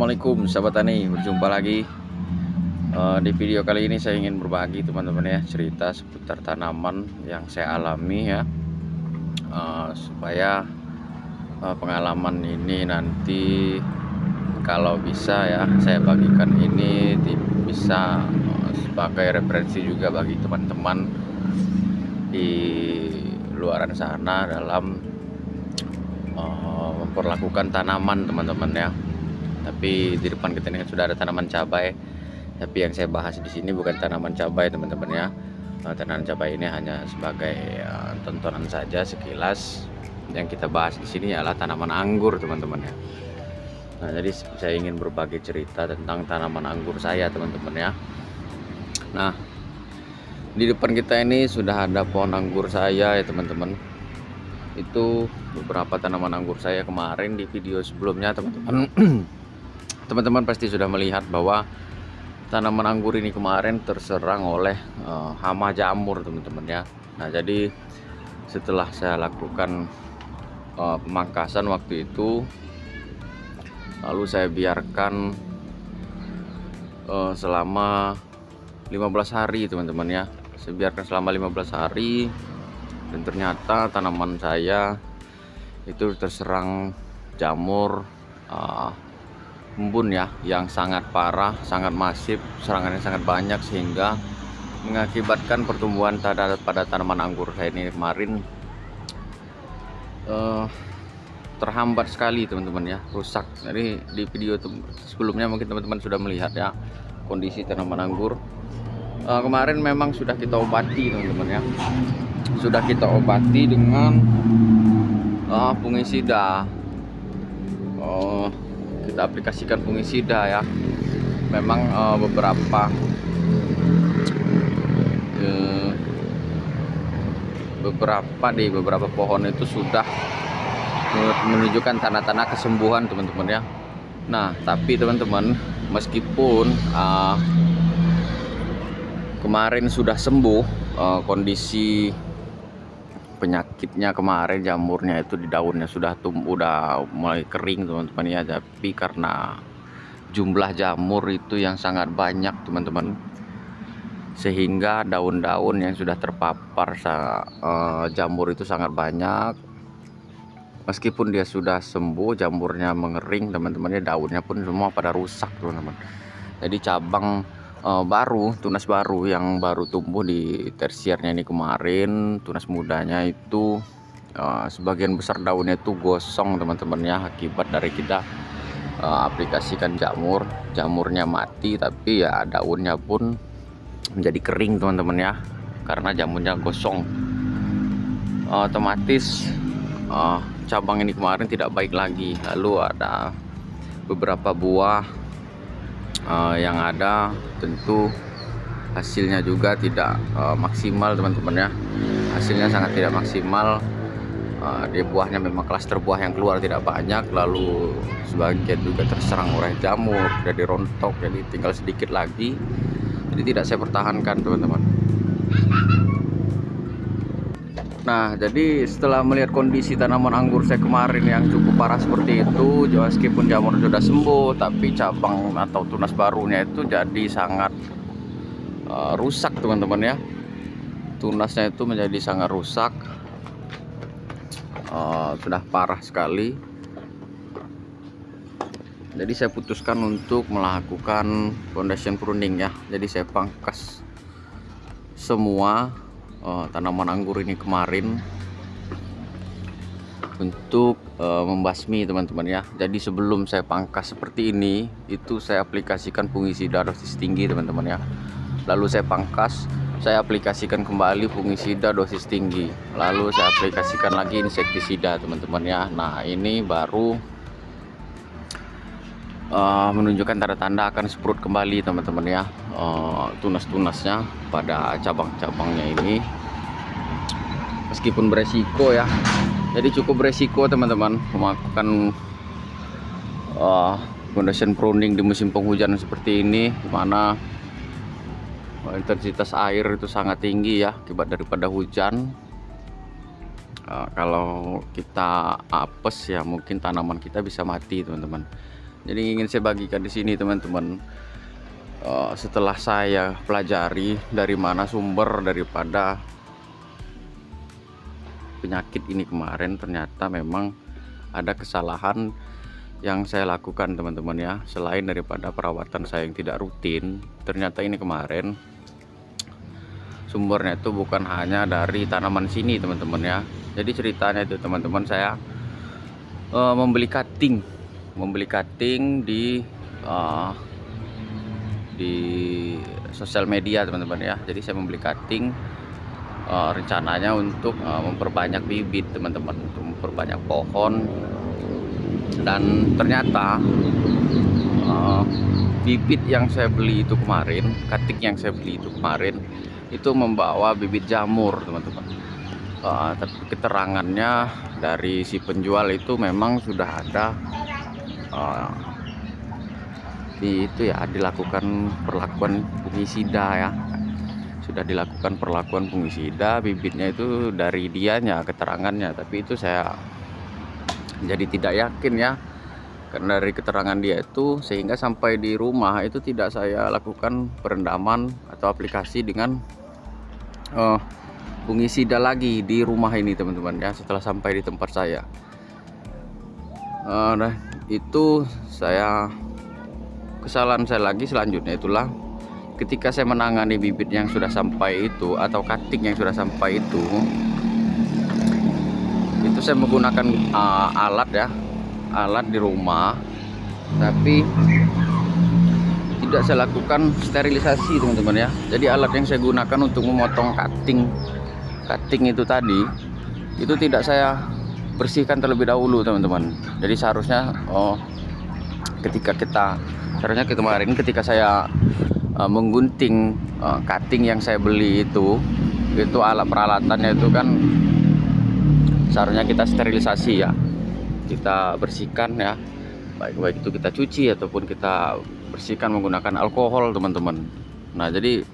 Assalamualaikum sahabat tani, berjumpa lagi. Di video kali ini saya ingin berbagi teman-teman ya, cerita seputar tanaman yang saya alami ya, supaya pengalaman ini nanti kalau bisa ya saya bagikan ini bisa sebagai referensi juga bagi teman-teman di luaran sana dalam memperlakukan tanaman teman-teman ya. Tapi di depan kita ini sudah ada tanaman cabai. Tapi yang saya bahas di sini bukan tanaman cabai teman-teman ya. Tanaman cabai ini hanya sebagai tontonan saja sekilas. Yang kita bahas di sini adalah tanaman anggur teman-teman ya. Nah, jadi saya ingin berbagi cerita tentang tanaman anggur saya teman-teman ya. Nah, di depan kita ini sudah ada pohon anggur saya ya teman-teman. Itu beberapa tanaman anggur saya kemarin di video sebelumnya teman-teman. Teman-teman pasti sudah melihat bahwa tanaman anggur ini kemarin terserang oleh hama jamur teman-teman ya. Nah, jadi setelah saya lakukan pemangkasan waktu itu, lalu saya biarkan selama 15 hari teman-teman ya. Saya biarkan selama 15 hari dan ternyata tanaman saya itu terserang jamur embun ya, yang sangat parah, sangat masif, serangannya sangat banyak sehingga mengakibatkan pertumbuhan pada tanaman anggur saya ini kemarin terhambat sekali teman-teman ya, rusak. Jadi di video sebelumnya mungkin teman-teman sudah melihat ya kondisi tanaman anggur. Kemarin memang sudah kita obati teman-teman ya, sudah kita obati dengan fungisida. Kita aplikasikan fungisida ya. Memang beberapa pohon itu sudah menunjukkan tanda-tanda kesembuhan teman-teman ya. Nah, tapi teman-teman, meskipun kemarin sudah sembuh, kondisi penyakitnya kemarin, jamurnya itu di daunnya sudah mulai kering teman-teman ya. Tapi karena jumlah jamur itu yang sangat banyak teman-teman, sehingga daun-daun yang sudah terpapar jamur itu sangat banyak. Meskipun dia sudah sembuh, jamurnya mengering teman-teman ya, daunnya pun semua pada rusak teman-teman. Jadi cabang tunas baru yang baru tumbuh di tersiernya ini kemarin, tunas mudanya itu sebagian besar daunnya itu gosong teman-teman ya, akibat dari kita aplikasikan jamurnya mati, tapi ya daunnya pun menjadi kering teman-teman ya, karena jamurnya gosong. Otomatis cabang ini kemarin tidak baik lagi. Lalu ada beberapa buah yang ada tentu hasilnya juga tidak maksimal teman-teman ya. Hasilnya sangat tidak maksimal. Dia buahnya memang klaster buah yang keluar tidak banyak, lalu sebagian juga terserang oleh jamur, jadi rontok, jadi tinggal sedikit lagi. Jadi tidak saya pertahankan teman-teman. Nah, jadi setelah melihat kondisi tanaman anggur saya kemarin yang cukup parah seperti itu, meskipun jamur sudah sembuh, tapi cabang atau tunas barunya itu jadi sangat rusak teman-teman ya. Tunasnya itu menjadi sangat rusak, sudah parah sekali. Jadi saya putuskan untuk melakukan foundation pruning ya. Jadi saya pangkas semua tanaman anggur ini kemarin untuk membasmi teman-teman ya. Jadi sebelum saya pangkas seperti ini, itu saya aplikasikan fungisida dosis tinggi teman-teman ya. Lalu saya pangkas, saya aplikasikan kembali fungisida dosis tinggi, lalu saya aplikasikan lagi insektisida teman-teman ya. Nah, ini baru menunjukkan tanda-tanda akan sprout kembali teman-teman ya, tunas-tunasnya pada cabang-cabangnya ini. Meskipun beresiko ya, jadi cukup beresiko teman-teman melakukan foundation pruning di musim penghujan seperti ini, dimana intensitas air itu sangat tinggi ya akibat daripada hujan. Kalau kita apes ya mungkin tanaman kita bisa mati teman-teman. Jadi ingin saya bagikan di sini teman-teman. Setelah saya pelajari dari mana sumber daripada penyakit ini kemarin, ternyata memang ada kesalahan yang saya lakukan teman-teman ya. Selain daripada perawatan saya yang tidak rutin, ternyata ini kemarin sumbernya itu bukan hanya dari tanaman sini teman-teman ya. Jadi ceritanya itu teman-teman, saya membeli cutting di sosial media teman-teman ya. Jadi saya membeli cutting rencananya untuk memperbanyak bibit teman-teman, untuk memperbanyak pohon. Dan ternyata bibit yang saya beli itu kemarin, cutting yang saya beli itu kemarin itu membawa bibit jamur teman-teman. Tapi keterangannya dari si penjual itu memang sudah ada dilakukan perlakuan fungisida ya. Sudah dilakukan perlakuan fungisida, bibitnya itu dari dianya keterangannya, tapi itu saya jadi tidak yakin ya, karena dari keterangan dia itu, sehingga sampai di rumah itu tidak saya lakukan perendaman atau aplikasi dengan fungisida lagi di rumah ini teman-teman ya. Setelah sampai di tempat saya, nah itu kesalahan saya lagi selanjutnya itulah ketika saya menangani bibit yang sudah sampai itu atau cutting yang sudah sampai itu saya menggunakan alat di rumah, tapi tidak saya lakukan sterilisasi teman-teman ya. Jadi alat yang saya gunakan untuk memotong cutting itu tadi itu tidak saya bersihkan terlebih dahulu teman-teman. Jadi seharusnya kemarin ketika saya menggunting cutting yang saya beli itu alat peralatannya itu kan seharusnya kita sterilisasi ya, kita bersihkan ya, baik itu kita cuci ataupun kita bersihkan menggunakan alkohol teman-teman. Nah jadi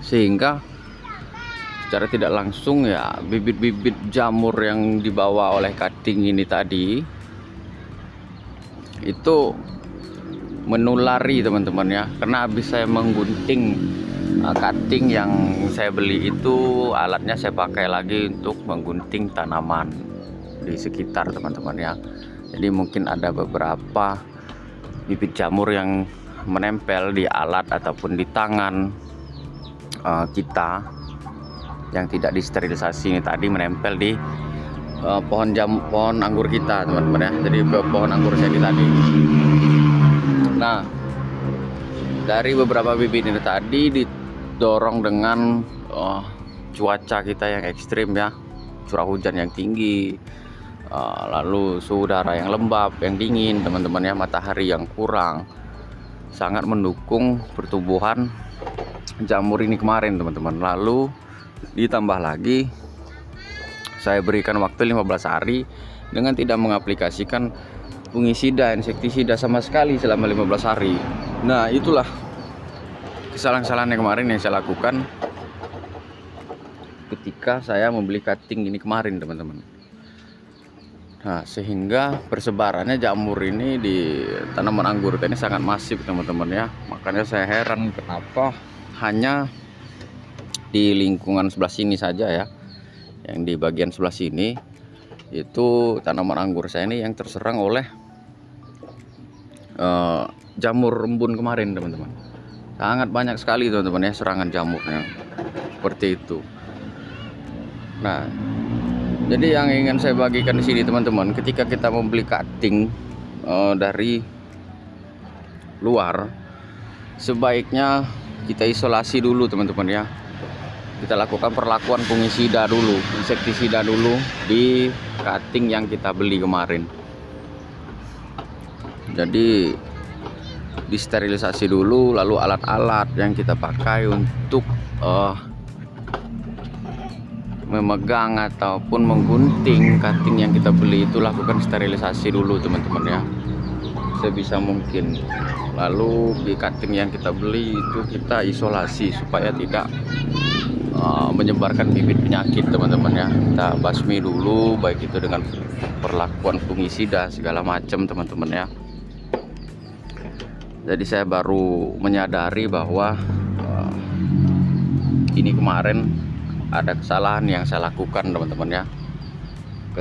sehingga secara tidak langsung ya bibit-bibit jamur yang dibawa oleh cutting ini tadi itu menulari teman-teman ya, karena habis saya menggunting cutting yang saya beli itu, alatnya saya pakai lagi untuk menggunting tanaman di sekitar teman-teman ya. Jadi mungkin ada beberapa bibit jamur yang menempel di alat ataupun di tangan kita yang tidak disterilisasi ini tadi, menempel di pohon anggur kita teman-teman ya. Jadi ke pohon anggur saya tadi. Nah dari beberapa bibit ini tadi didorong dengan cuaca kita yang ekstrim ya, curah hujan yang tinggi, lalu suhu udara yang lembab, yang dingin teman-teman ya, matahari yang kurang, sangat mendukung pertumbuhan jamur ini kemarin teman-teman. Lalu ditambah lagi saya berikan waktu 15 hari dengan tidak mengaplikasikan fungisida, insektisida sama sekali selama 15 hari. Nah itulah kesalahan-kesalahan yang kemarin yang saya lakukan ketika saya membeli cutting ini kemarin teman-teman. Nah sehingga persebarannya jamur ini di tanaman anggur ini sangat masif teman-teman ya. Makanya saya heran kenapa hanya di lingkungan sebelah sini saja ya, yang di bagian sebelah sini itu tanaman anggur saya ini yang terserang oleh jamur embun kemarin teman-teman. Sangat banyak sekali teman-teman ya serangan jamurnya seperti itu. Nah jadi yang ingin saya bagikan di sini teman-teman, ketika kita membeli cutting dari luar, sebaiknya kita isolasi dulu teman-teman ya. Kita lakukan perlakuan fungisida dulu, insektisida dulu di cutting yang kita beli kemarin. Jadi disterilisasi dulu, lalu alat-alat yang kita pakai untuk memegang ataupun menggunting cutting yang kita beli itu lakukan sterilisasi dulu teman-teman ya, sebisa mungkin. Lalu di cutting yang kita beli itu kita isolasi supaya tidak menyebarkan bibit penyakit teman-teman ya. Kita basmi dulu, baik itu dengan perlakuan fungisida segala macam teman-teman ya. Jadi saya baru menyadari bahwa ini kemarin ada kesalahan yang saya lakukan teman-teman ya,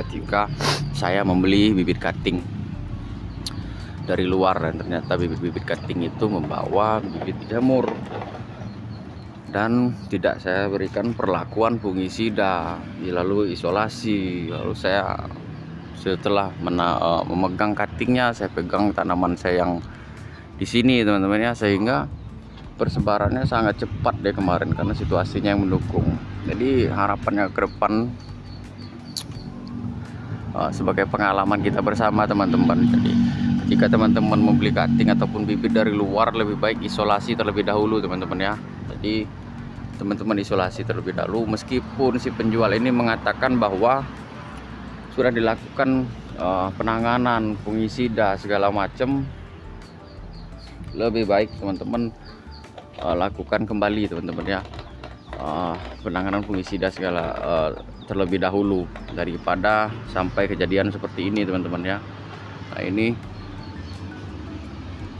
ketika saya membeli bibit cutting dari luar, dan ternyata bibit-bibit cutting itu membawa bibit jamur dan tidak saya berikan perlakuan fungisida, lalu isolasi. Lalu saya setelah memegang cuttingnya, saya pegang tanaman saya yang di sini teman-teman ya, sehingga persebarannya sangat cepat deh kemarin karena situasinya yang mendukung. Jadi harapannya ke depan sebagai pengalaman kita bersama teman-teman, jadi jika teman-teman membeli cutting ataupun bibit dari luar, lebih baik isolasi terlebih dahulu teman-teman ya. Jadi teman-teman isolasi terlebih dahulu, meskipun si penjual ini mengatakan bahwa sudah dilakukan penanganan fungisida segala macam, lebih baik teman-teman lakukan kembali teman-teman ya, penanganan fungisida segala terlebih dahulu daripada sampai kejadian seperti ini teman-teman ya. Nah ini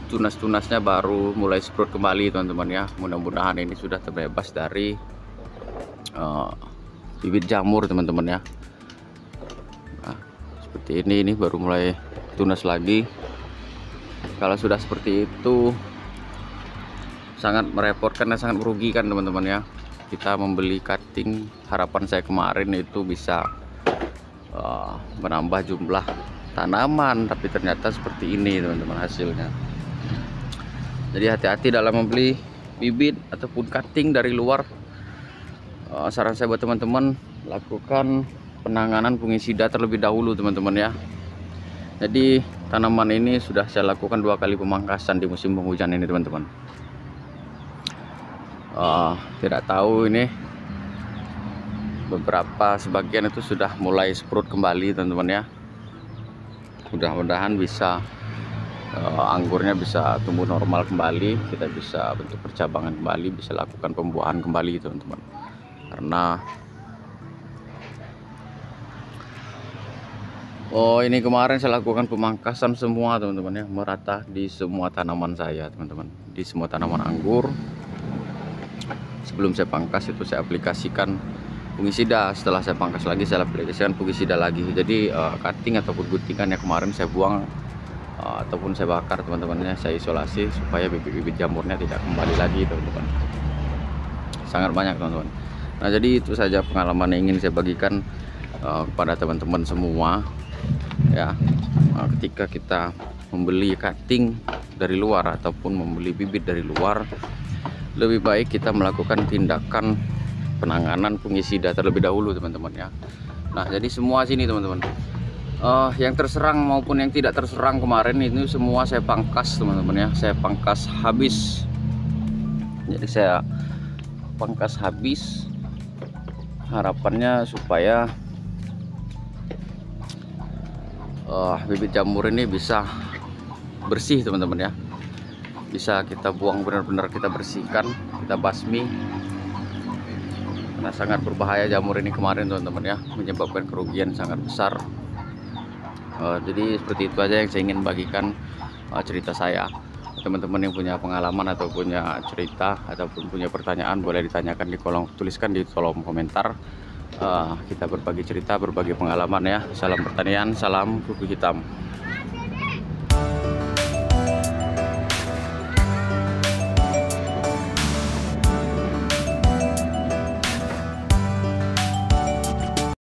tunas-tunasnya baru mulai sprout kembali teman-teman ya. Mudah-mudahan ini sudah terbebas dari bibit jamur teman-teman ya. Nah, seperti ini baru mulai tunas lagi. Kalau sudah seperti itu sangat merepotkan dan sangat merugikan teman-teman ya. Kita membeli cutting, harapan saya kemarin itu bisa menambah jumlah tanaman, tapi ternyata seperti ini teman-teman hasilnya. Jadi hati-hati dalam membeli bibit ataupun cutting dari luar. Saran saya buat teman-teman, lakukan penanganan fungisida terlebih dahulu teman-teman ya. Jadi tanaman ini sudah saya lakukan 2 kali pemangkasan di musim penghujan ini teman-teman. Tidak tahu ini beberapa sebagian itu sudah mulai sprout kembali teman-teman ya. Mudah-mudahan bisa anggurnya bisa tumbuh normal kembali, kita bisa bentuk percabangan kembali, bisa lakukan pembuahan kembali teman-teman. Karena ini kemarin saya lakukan pemangkasan semua teman-teman ya, merata di semua tanaman saya teman-teman, di semua tanaman anggur. Sebelum saya pangkas itu saya aplikasikan fungisida, setelah saya pangkas lagi saya aplikasikan fungisida lagi. Jadi cutting ataupun guntingan yang kemarin saya buang ataupun saya bakar teman-temannya, saya isolasi supaya bibit-bibit jamurnya tidak kembali lagi teman-teman. Sangat banyak teman-teman. Nah jadi itu saja pengalaman yang ingin saya bagikan kepada teman-teman semua ya. Ketika kita membeli cutting dari luar ataupun membeli bibit dari luar, lebih baik kita melakukan tindakan penanganan fungisida terlebih dahulu teman-teman ya. Nah jadi semua sini teman-teman, yang terserang maupun yang tidak terserang kemarin ini semua saya pangkas teman-teman ya. Saya pangkas habis, jadi saya pangkas habis, harapannya supaya bibit jamur ini bisa bersih teman-teman ya, bisa kita buang, benar-benar kita bersihkan, kita basmi, karena sangat berbahaya jamur ini kemarin teman-teman ya, menyebabkan kerugian sangat besar. Jadi seperti itu aja yang saya ingin bagikan cerita saya. Teman-teman yang punya pengalaman atau punya cerita ataupun punya pertanyaan, boleh ditanyakan di tuliskan di kolom komentar. Kita berbagi cerita, berbagi pengalaman ya. Salam pertanian, salam kuku hitam.